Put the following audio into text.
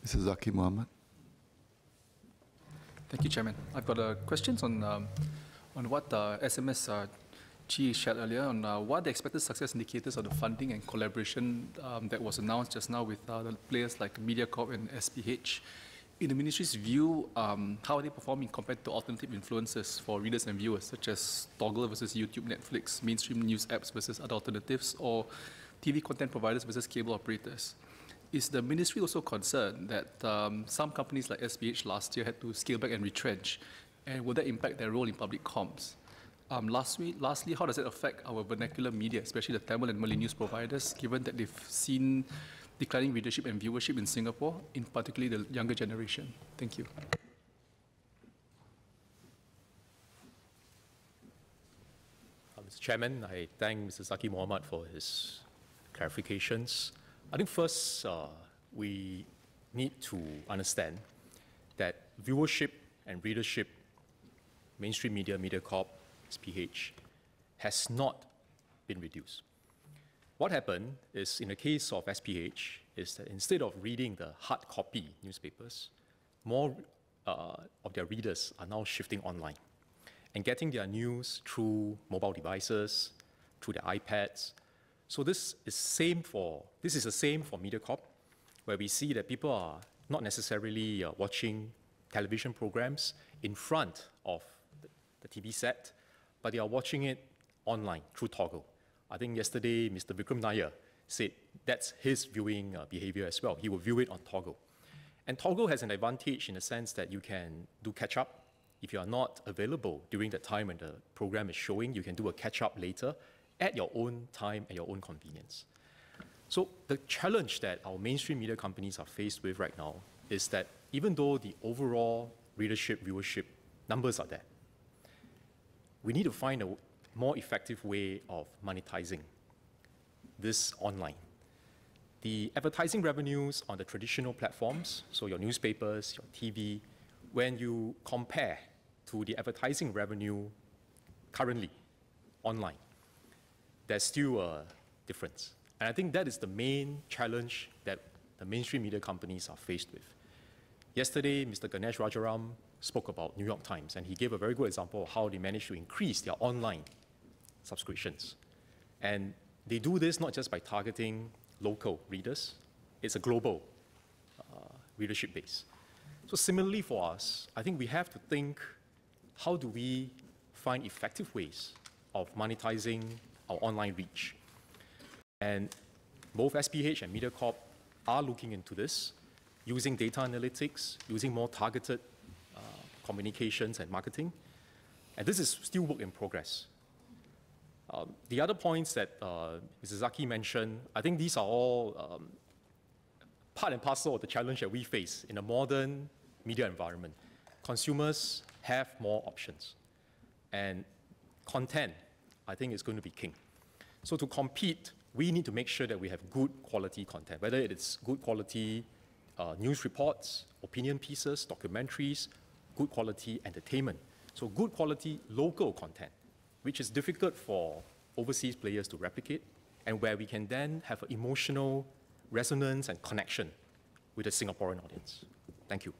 Mr. Zaqy Mohamad. Thank you, Chairman. I've got questions on what SMS Chee shared earlier on what are the expected success indicators of the funding and collaboration that was announced just now with the players like MediaCorp and SPH. In the Ministry's view, how are they performing compared to alternative influences for readers and viewers, such as Toggle versus YouTube, Netflix, mainstream news apps versus other alternatives, or TV content providers versus cable operators? Is the Ministry also concerned that some companies like SPH last year had to scale back and retrench, and will that impact their role in public comms? Lastly, how does it affect our vernacular media, especially the Tamil and Malay news providers, given that they've seen declining readership and viewership in Singapore, in particularly the younger generation? Thank you. Mr. Chairman, I thank Mr. Zaqy Mohamad for his clarifications. I think first we need to understand that viewership and readership, mainstream media, MediaCorp, SPH, has not been reduced. What happened is, in the case of SPH, is that instead of reading the hard copy newspapers, more of their readers are now shifting online and getting their news through mobile devices, through their iPads. So this is the same for MediaCorp, where we see that people are not necessarily watching television programs in front of the TV set, but they are watching it online through Toggle. I think yesterday Mr. Vikram Nair said that's his viewing behavior as well. He will view it on Toggle. And Toggle has an advantage in the sense that you can do catch-up. If you are not available during the time when the program is showing, you can do a catch-up later at your own time and your own convenience. So the challenge that our mainstream media companies are faced with right now is that even though the overall readership, viewership numbers are there, we need to find a more effective way of monetizing this online. The advertising revenues on the traditional platforms, so your newspapers, your TV, when you compare to the advertising revenue currently online, there's still a difference. And I think that is the main challenge that the mainstream media companies are faced with. Yesterday, Mr. Ganesh Rajaram spoke about New York Times, and he gave a very good example of how they managed to increase their online subscriptions. And they do this not just by targeting local readers, it's a global readership base. So similarly for us, I think we have to think, how do we find effective ways of monetizing our online reach? And both SPH and MediaCorp are looking into this, using data analytics, using more targeted communications and marketing. And this is still work in progress. The other points that Mr. Zaqy mentioned, I think these are all part and parcel of the challenge that we face in a modern media environment. Consumers have more options, and content, I think, is going to be king. So to compete, we need to make sure that we have good quality content, whether it is good quality news reports, opinion pieces, documentaries, good quality entertainment. So good quality local content, which is difficult for overseas players to replicate, and where we can then have an emotional resonance and connection with the Singaporean audience. Thank you.